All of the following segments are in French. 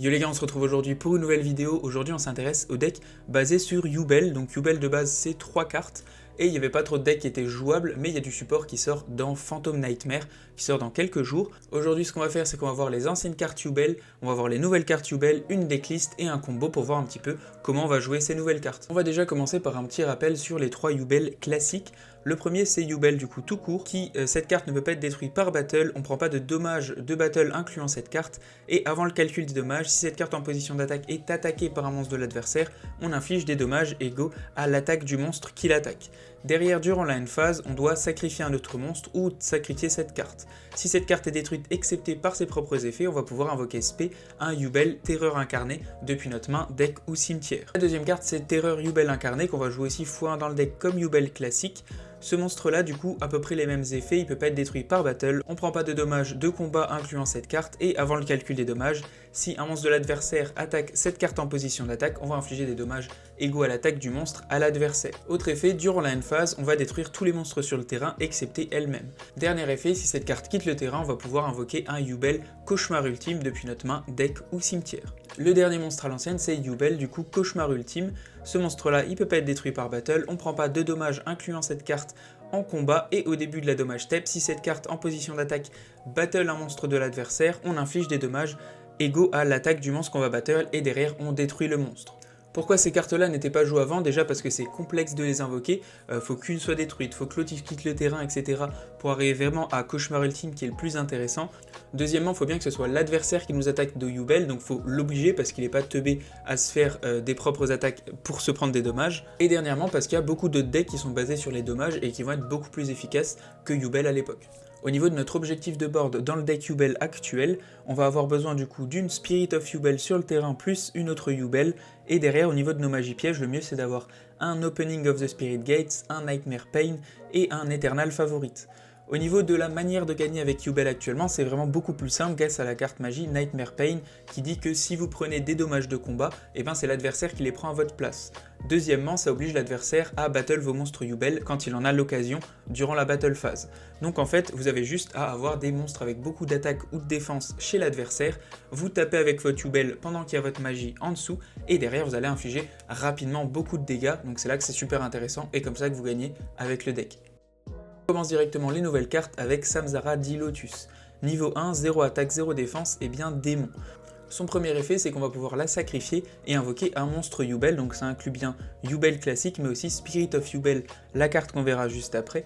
Yo les gars, on se retrouve aujourd'hui pour une nouvelle vidéo. Aujourd'hui on s'intéresse au deck basé sur Yubel. Donc Yubel de base c'est 3 cartes et il n'y avait pas trop de decks qui étaient jouables, mais il y a du support qui sort dans Phantom Nightmare, qui sort dans quelques jours. Aujourd'hui ce qu'on va faire, c'est qu'on va voir les anciennes cartes Yubel, on va voir les nouvelles cartes Yubel, une decklist et un combo pour voir un petit peu comment on va jouer ces nouvelles cartes. On va déjà commencer par un petit rappel sur les 3 Yubel classiques. Le premier c'est Yubel du coup tout court, cette carte ne peut pas être détruite par battle, on prend pas de dommages de battle incluant cette carte, et avant le calcul des dommages, si cette carte en position d'attaque est attaquée par un monstre de l'adversaire, on inflige des dommages égaux à l'attaque du monstre qui l'attaque. Derrière, durant la end phase, on doit sacrifier un autre monstre ou sacrifier cette carte. Si cette carte est détruite excepté par ses propres effets, on va pouvoir invoquer SP, un Yubel Terreur incarné depuis notre main, deck ou cimetière. La deuxième carte c'est Terreur Yubel incarné qu'on va jouer aussi x1 dans le deck comme Yubel classique. Ce monstre là du coup à peu près les mêmes effets, il peut pas être détruit par battle, on prend pas de dommages de combat incluant cette carte, et avant le calcul des dommages, si un monstre de l'adversaire attaque cette carte en position d'attaque, on va infliger des dommages égaux à l'attaque du monstre à l'adversaire. Autre effet, durant la end phase, on va détruire tous les monstres sur le terrain excepté elle-même. Dernier effet, si cette carte quitte le terrain, on va pouvoir invoquer un Yubel Cauchemar Ultime depuis notre main, deck ou cimetière. Le dernier monstre à l'ancienne c'est Yubel du coup Cauchemar Ultime. Ce monstre là il peut pas être détruit par battle, on prend pas de dommages incluant cette carte en combat, et au début de la dommage step, si cette carte en position d'attaque battle un monstre de l'adversaire, on inflige des dommages égaux à l'attaque du monstre qu'on va battle, et derrière on détruit le monstre. Pourquoi ces cartes-là n'étaient pas jouées avant? Déjà parce que c'est complexe de les invoquer, faut qu'une soit détruite, faut que l'autre quitte le terrain, etc. pour arriver vraiment à Cauchemar Ultime qui est le plus intéressant. Deuxièmement, il faut bien que ce soit l'adversaire qui nous attaque de Yubel, donc faut l'obliger parce qu'il n'est pas teubé à se faire des propres attaques pour se prendre des dommages. Et dernièrement parce qu'il y a beaucoup d'autres decks qui sont basés sur les dommages et qui vont être beaucoup plus efficaces que Yubel à l'époque. Au niveau de notre objectif de board dans le deck Yubel actuel, on va avoir besoin du coup d'une Spirit of Yubel sur le terrain plus une autre Yubel, et derrière au niveau de nos magies pièges, le mieux c'est d'avoir un Opening of the Spirit Gates, un Nightmare Pain et un Eternal Favorite. Au niveau de la manière de gagner avec Yubel actuellement, c'est vraiment beaucoup plus simple grâce à la carte magie Nightmare Pain qui dit que si vous prenez des dommages de combat, et ben c'est l'adversaire qui les prend à votre place. Deuxièmement, ça oblige l'adversaire à battle vos monstres Yubel quand il en a l'occasion durant la battle phase. Donc en fait, vous avez juste à avoir des monstres avec beaucoup d'attaque ou de défense chez l'adversaire, vous tapez avec votre Yubel pendant qu'il y a votre magie en dessous, et derrière vous allez infliger rapidement beaucoup de dégâts, donc c'est là que c'est super intéressant, et comme ça que vous gagnez avec le deck. On commence directement les nouvelles cartes avec Samzara dit Lotus. Niveau 1, 0 attaque, 0 défense, et bien démon. Son premier effet c'est qu'on va pouvoir la sacrifier et invoquer un monstre Yubel, donc ça inclut bien Yubel classique mais aussi Spirit of Yubel, la carte qu'on verra juste après.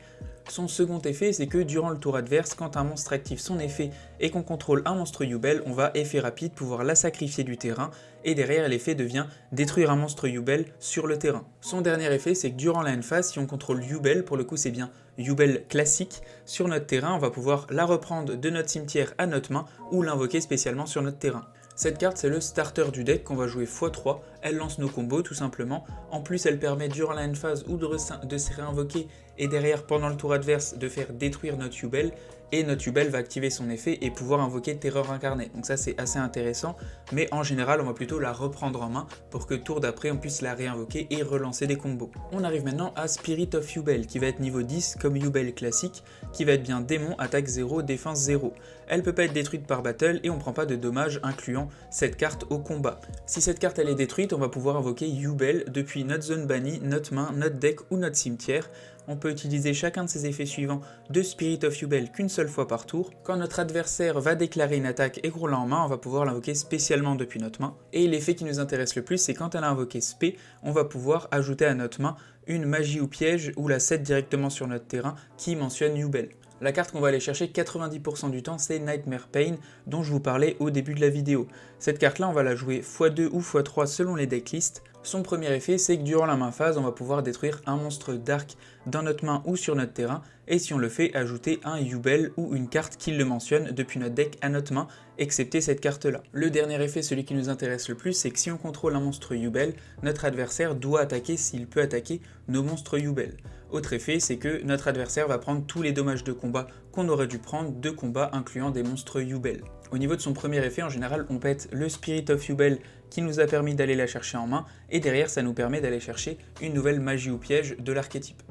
Son second effet c'est que durant le tour adverse, quand un monstre active son effet et qu'on contrôle un monstre Yubel, on va effet rapide pouvoir la sacrifier du terrain, et derrière l'effet devient détruire un monstre Yubel sur le terrain. Son dernier effet c'est que durant la end phase, si on contrôle Yubel, pour le coup c'est bien Yubel classique, sur notre terrain on va pouvoir la reprendre de notre cimetière à notre main ou l'invoquer spécialement sur notre terrain. Cette carte c'est le starter du deck qu'on va jouer x3, elle lance nos combos tout simplement, en plus elle permet durant la end phase ou de se réinvoquer, et derrière pendant le tour adverse de faire détruire notre Yubel, et notre Yubel va activer son effet et pouvoir invoquer Terreur incarnée. Donc ça c'est assez intéressant, mais en général on va plutôt la reprendre en main pour que tour d'après on puisse la réinvoquer et relancer des combos. On arrive maintenant à Spirit of Yubel qui va être niveau 10 comme Yubel classique, qui va être bien démon, attaque 0, défense 0. Elle peut pas être détruite par battle et on prend pas de dommages incluant cette carte au combat. Si cette carte elle est détruite, on va pouvoir invoquer Yubel depuis notre zone bannie, notre main, notre deck ou notre cimetière. On peut utiliser chacun de ces effets suivants de Spirit of Yubel qu'une seule fois par tour. Quand notre adversaire va déclarer une attaque et qu'on l'a en main, on va pouvoir l'invoquer spécialement depuis notre main. Et l'effet qui nous intéresse le plus, c'est quand elle a invoqué Spé, on va pouvoir ajouter à notre main une magie ou piège ou la set directement sur notre terrain qui mentionne Yubel. La carte qu'on va aller chercher 90% du temps, c'est Nightmare Pain, dont je vous parlais au début de la vidéo. Cette carte-là, on va la jouer x2 ou x3 selon les decklists. Son premier effet, c'est que durant la main phase, on va pouvoir détruire un monstre dark dans notre main ou sur notre terrain, et si on le fait, ajouter un Yubel ou une carte qui le mentionne depuis notre deck à notre main, excepté cette carte-là. Le dernier effet, celui qui nous intéresse le plus, c'est que si on contrôle un monstre Yubel, notre adversaire doit attaquer s'il peut attaquer nos monstres Yubel. Autre effet, c'est que notre adversaire va prendre tous les dommages de combat qu'on aurait dû prendre de combat incluant des monstres Yubel. Au niveau de son premier effet, en général, on pète le Spirit of Yubel qui nous a permis d'aller la chercher en main, et derrière ça nous permet d'aller chercher une nouvelle magie ou piège de l'archétype.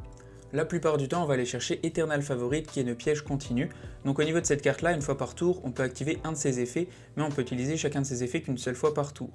La plupart du temps, on va aller chercher Eternal Favorite qui est une piège continue. Donc au niveau de cette carte-là, une fois par tour, on peut activer un de ses effets, mais on peut utiliser chacun de ses effets qu'une seule fois par tour.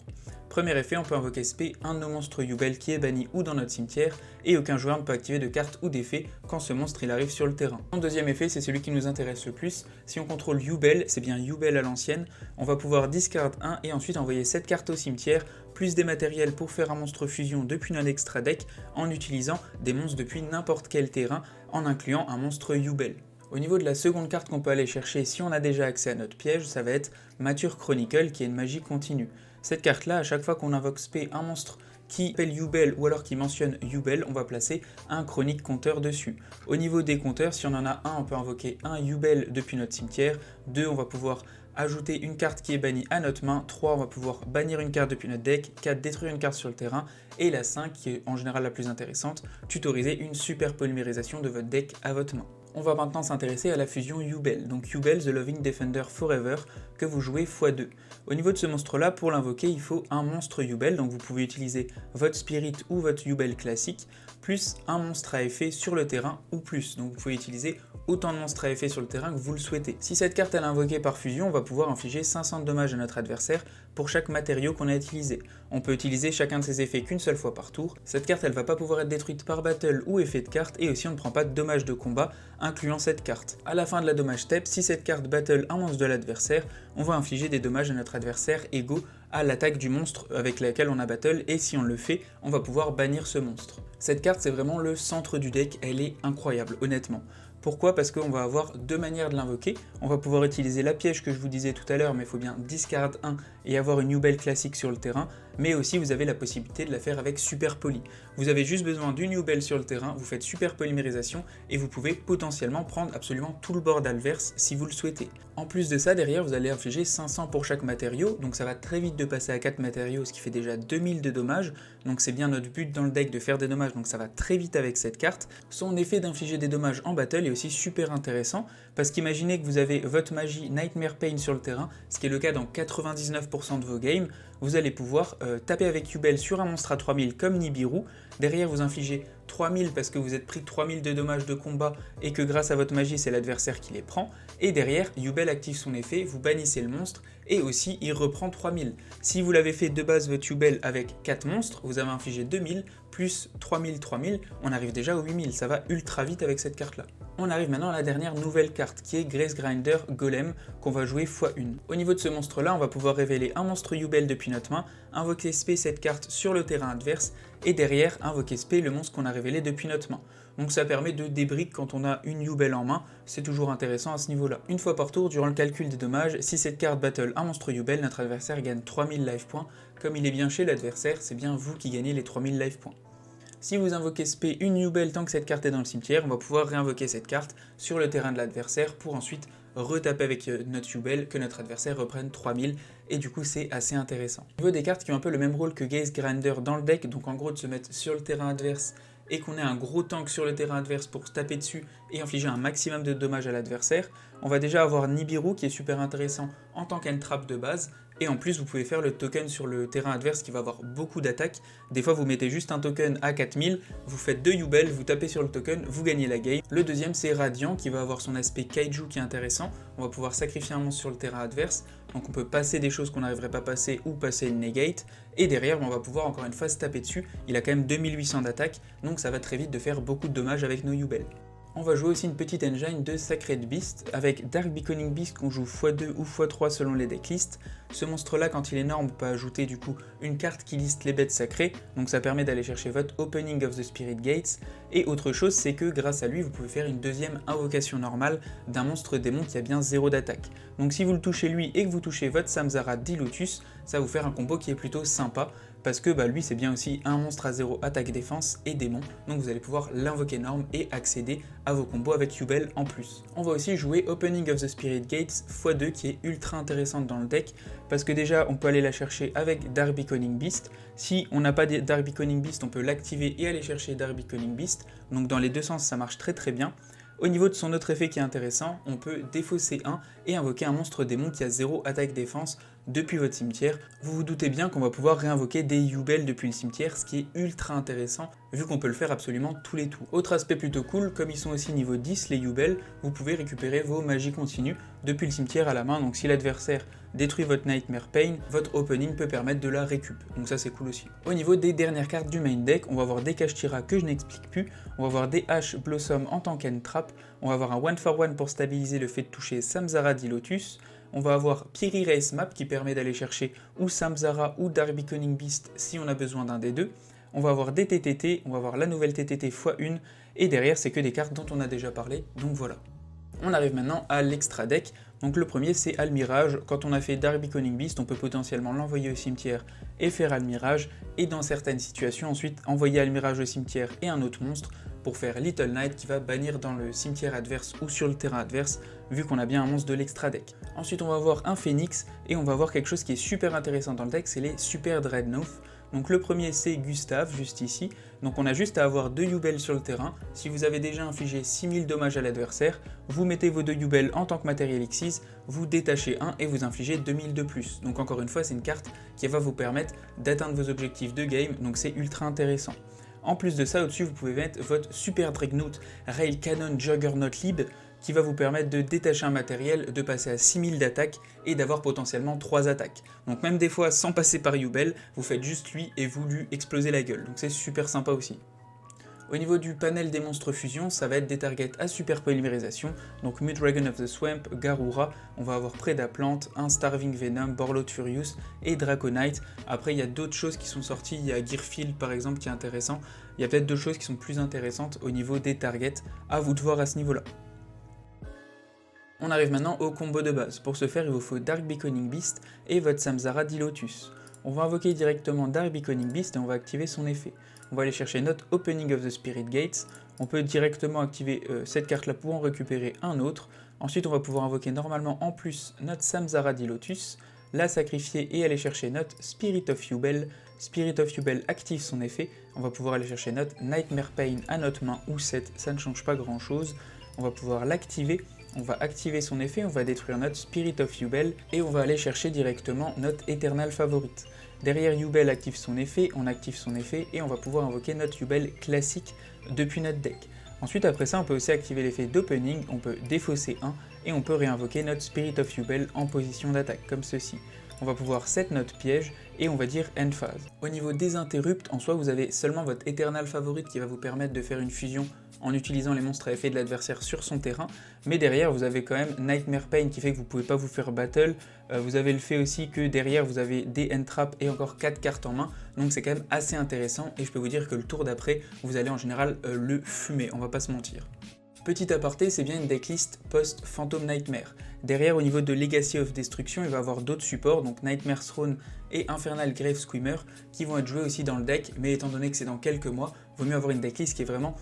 Premier effet, on peut invoquer spé un de nos monstres Yubel qui est banni ou dans notre cimetière, et aucun joueur ne peut activer de carte ou d'effet quand ce monstre il arrive sur le terrain. Le deuxième effet, c'est celui qui nous intéresse le plus. Si on contrôle Yubel, c'est bien Yubel à l'ancienne, on va pouvoir discard 1 et ensuite envoyer cette carte au cimetière, plus des matériels pour faire un monstre fusion depuis notre extra deck en utilisant des monstres depuis n'importe quel terrain en incluant un monstre Yubel. Au niveau de la seconde carte qu'on peut aller chercher si on a déjà accès à notre piège, ça va être Mature Chronicle qui est une magie continue. Cette carte là, à chaque fois qu'on invoque spé un monstre qui appelle Yubel ou alors qui mentionne Yubel, on va placer un chronique compteur dessus. Au niveau des compteurs, si on en a un, on peut invoquer un Yubel depuis notre cimetière, 2, on va pouvoir ajouter une carte qui est bannie à notre main, 3, on va pouvoir bannir une carte depuis notre deck, 4, détruire une carte sur le terrain, et la 5, qui est en général la plus intéressante, tutoriser une super polymérisation de votre deck à votre main. On va maintenant s'intéresser à la fusion Yubel, donc Yubel The Loving Defender Forever, que vous jouez x2. Au niveau de ce monstre-là, pour l'invoquer, il faut un monstre Yubel, donc vous pouvez utiliser votre Spirit ou votre Yubel classique, plus un monstre à effet sur le terrain ou plus, donc vous pouvez utiliser autant de monstres à effet sur le terrain que vous le souhaitez. Si cette carte est invoquée par fusion, on va pouvoir infliger 500 de dommages à notre adversaire pour chaque matériau qu'on a utilisé. On peut utiliser chacun de ces effets qu'une seule fois par tour. Cette carte elle va pas pouvoir être détruite par battle ou effet de carte et aussi on ne prend pas de dommages de combat incluant cette carte. À la fin de la dommage step, si cette carte battle un monstre de l'adversaire, on va infliger des dommages à notre adversaire égaux à l'attaque du monstre avec laquelle on a battle et si on le fait, on va pouvoir bannir ce monstre. Cette carte c'est vraiment le centre du deck, elle est incroyable honnêtement. Pourquoi? Parce qu'on va avoir deux manières de l'invoquer. On va pouvoir utiliser la piège que je vous disais tout à l'heure, mais il faut bien discard 1 et avoir une Yubel classique sur le terrain, mais aussi vous avez la possibilité de la faire avec Super Poly. Vous avez juste besoin d'une Yubel sur le terrain, vous faites Super Polymérisation et vous pouvez potentiellement prendre absolument tout le board adverse si vous le souhaitez. En plus de ça, derrière vous allez infliger 500 pour chaque matériau, donc ça va très vite de passer à 4 matériaux, ce qui fait déjà 2000 de dommages, donc c'est bien notre but dans le deck de faire des dommages, donc ça va très vite avec cette carte. Son effet d'infliger des dommages en battle est aussi super intéressant, parce qu'imaginez que vous avez votre magie Nightmare Pain sur le terrain, ce qui est le cas dans 99% de vos games, vous allez pouvoir taper avec Yubel sur un monstre à 3000 comme Nibiru, derrière vous infligez 3000 parce que vous êtes pris 3000 de dommages de combat et que grâce à votre magie c'est l'adversaire qui les prend, et derrière Yubel active son effet, vous bannissez le monstre et aussi il reprend 3000. Si vous l'avez fait de base votre Yubel avec 4 monstres, vous avez infligé 2000 plus 3000, on arrive déjà aux 8000, ça va ultra vite avec cette carte là. On arrive maintenant à la dernière nouvelle carte qui est Grace Grinder Golem qu'on va jouer x1. Au niveau de ce monstre là, on va pouvoir révéler un monstre Yubel depuis notre main, invoquer spé cette carte sur le terrain adverse et derrière invoquer spé le monstre qu'on a révélé depuis notre main. Donc ça permet de débrick quand on a une Yubel en main, c'est toujours intéressant à ce niveau là. Une fois par tour, durant le calcul des dommages, si cette carte battle un monstre Yubel, notre adversaire gagne 3000 life points. Comme il est bien chez l'adversaire, c'est bien vous qui gagnez les 3000 life points. Si vous invoquez spé une Yubel tant que cette carte est dans le cimetière, on va pouvoir réinvoquer cette carte sur le terrain de l'adversaire pour ensuite retaper avec notre Yubel, que notre adversaire reprenne 3000, et du coup c'est assez intéressant. Au niveau des cartes qui ont un peu le même rôle que Grace Grinder dans le deck, donc en gros de se mettre sur le terrain adverse et qu'on ait un gros tank sur le terrain adverse pour se taper dessus et infliger un maximum de dommages à l'adversaire, on va déjà avoir Nibiru qui est super intéressant en tant qu'entrap de base, et en plus vous pouvez faire le token sur le terrain adverse qui va avoir beaucoup d'attaques. Des fois vous mettez juste un token à 4000, vous faites 2 Yubel, vous tapez sur le token, vous gagnez la game. Le deuxième c'est Radiant qui va avoir son aspect Kaiju qui est intéressant, on va pouvoir sacrifier un monstre sur le terrain adverse, donc on peut passer des choses qu'on n'arriverait pas à passer ou passer une negate, et derrière on va pouvoir encore une fois se taper dessus, il a quand même 2800 d'attaque, donc ça va très vite de faire beaucoup de dommages avec nos Yubel. On va jouer aussi une petite engine de Sacred Beast avec Dark Beaconing Beast qu'on joue x2 ou x3 selon les decklists. Ce monstre là quand il est énorme on peut ajouter du coup une carte qui liste les bêtes sacrées, donc ça permet d'aller chercher votre Opening of the Spirit Gates, et autre chose c'est que grâce à lui vous pouvez faire une deuxième invocation normale d'un monstre démon qui a bien 0 d'attaque. Donc si vous le touchez lui et que vous touchez votre Samzara Dilotus, ça va vous faire un combo qui est plutôt sympa, parce que lui c'est bien aussi un monstre à 0 attaque défense et démon, donc vous allez pouvoir l'invoquer norme et accéder à vos combos avec Yubel en plus. On va aussi jouer Opening of the Spirit Gates x2 qui est ultra intéressante dans le deck, parce que déjà on peut aller la chercher avec Dark Beaconing Beast, si on n'a pas de Dark Beaconing Beast on peut l'activer et aller chercher Dark Beaconing Beast, donc dans les deux sens ça marche très très bien. Au niveau de son autre effet qui est intéressant, on peut défausser 1 et invoquer un monstre démon qui a 0 attaque défense, depuis votre cimetière. Vous vous doutez bien qu'on va pouvoir réinvoquer des Yubel depuis le cimetière, ce qui est ultra intéressant vu qu'on peut le faire absolument tous les tours. Autre aspect plutôt cool, comme ils sont aussi niveau 10 les Yubel, vous pouvez récupérer vos magies continues depuis le cimetière à la main, donc si l'adversaire détruit votre Nightmare Pain, votre opening peut permettre de la récup, donc ça c'est cool aussi. Au niveau des dernières cartes du main deck, on va avoir des Kashtira que je n'explique plus, on va avoir des Ash Blossom en tant qu'Entrap, on va avoir un 1-for-1 pour stabiliser le fait de toucher Samzara Dilotus, on va avoir Piri Race Map qui permet d'aller chercher ou Samzara ou Dark Beckoning Beast si on a besoin d'un des deux. On va avoir des TTT, on va avoir la nouvelle TTT x1, et derrière c'est que des cartes dont on a déjà parlé, donc voilà. On arrive maintenant à l'extra deck, donc le premier c'est Almirage. Quand on a fait Dark Beckoning Beast, on peut potentiellement l'envoyer au cimetière et faire Almirage, et dans certaines situations ensuite envoyer Almirage au cimetière et un autre monstre pour faire Little Knight qui va bannir dans le cimetière adverse ou sur le terrain adverse, vu qu'on a bien un monstre de l'extra deck. Ensuite on va avoir un Phoenix, et on va avoir quelque chose qui est super intéressant dans le deck, c'est les Super Dreadnought. Donc le premier c'est Gustave, juste ici, donc on a juste à avoir 2 Yubel sur le terrain. Si vous avez déjà infligé 6000 dommages à l'adversaire, vous mettez vos 2 Yubel en tant que Material Xyz, vous détachez un et vous infligez 2000 de plus. Donc encore une fois c'est une carte qui va vous permettre d'atteindre vos objectifs de game, donc c'est ultra intéressant. En plus de ça, au-dessus vous pouvez mettre votre Super Dreadnought Rail Cannon Juggernaut Lib, qui va vous permettre de détacher un matériel, de passer à 6000 d'attaque et d'avoir potentiellement 3 attaques. Donc même des fois sans passer par Yubel, vous faites juste lui et vous lui explosez la gueule, donc c'est super sympa aussi. Au niveau du panel des monstres fusion, ça va être des targets à super polymérisation, donc Mudragon of the Swamp, Garura, on va avoir Predaplant, un Starving Venom, Borlot Furious et Draconite. Après il y a d'autres choses qui sont sorties, il y a Gearfield par exemple qui est intéressant, il y a peut-être d'autres choses qui sont plus intéressantes au niveau des targets, à vous de voir à ce niveau-là. On arrive maintenant au combo de base. Pour ce faire, il vous faut Dark Beckoning Beast et votre Samzara Dilotus. On va invoquer directement Dark Beckoning Beast et on va activer son effet. On va aller chercher notre Opening of the Spirit Gates. On peut directement activer cette carte-là pour en récupérer un autre. Ensuite, on va pouvoir invoquer normalement en plus notre Samzara Dilotus, la sacrifier et aller chercher notre Spirit of Yubel. Spirit of Yubel active son effet. On va pouvoir aller chercher notre Nightmare Pain à notre main ou 7, ça ne change pas grand-chose. On va pouvoir l'activer. On va activer son effet, on va détruire notre Spirit of Yubel et on va aller chercher directement notre Eternal Favorite. Derrière Yubel active son effet, on active son effet et on va pouvoir invoquer notre Yubel classique depuis notre deck. Ensuite après ça on peut aussi activer l'effet d'opening, on peut défausser un et on peut réinvoquer notre Spirit of Yubel en position d'attaque comme ceci. On va pouvoir set notre piège et on va dire end phase. Au niveau des interrupts, en soi vous avez seulement votre Eternal Favorite qui va vous permettre de faire une fusion en utilisant les monstres à effet de l'adversaire sur son terrain, mais derrière vous avez quand même Nightmare Pain qui fait que vous ne pouvez pas vous faire battle, vous avez le fait aussi que derrière vous avez des Entrap et encore 4 cartes en main, donc c'est quand même assez intéressant et je peux vous dire que le tour d'après vous allez en général le fumer, on va pas se mentir. Petit aparté, c'est bien une decklist post-Phantom Nightmare. Derrière, au niveau de Legacy of Destruction, il va y avoir d'autres supports, donc Nightmare Throne et Infernal Grave Screamer, qui vont être joués aussi dans le deck, mais étant donné que c'est dans quelques mois, vaut mieux avoir une decklist qui est vraiment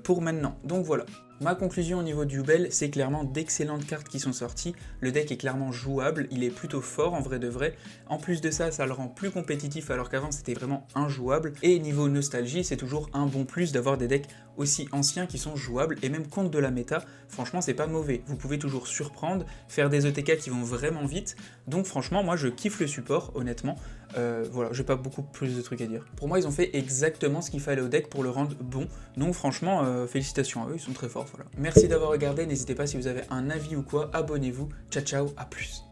pour maintenant. Donc voilà. Ma conclusion au niveau du Yubel, c'est clairement d'excellentes cartes qui sont sorties, le deck est clairement jouable, il est plutôt fort en vrai de vrai, en plus de ça, ça le rend plus compétitif alors qu'avant c'était vraiment injouable, et niveau nostalgie, c'est toujours un bon plus d'avoir des decks aussi anciens qui sont jouables, et même contre de la méta, franchement c'est pas mauvais, vous pouvez toujours surprendre, faire des ETK qui vont vraiment vite, donc franchement moi je kiffe le support honnêtement, voilà, j'ai pas beaucoup plus de trucs à dire. Pour moi ils ont fait exactement ce qu'il fallait au deck pour le rendre bon, donc franchement félicitations à eux, ils sont très forts, voilà. Merci d'avoir regardé, n'hésitez pas si vous avez un avis ou quoi, abonnez-vous, ciao ciao, à plus.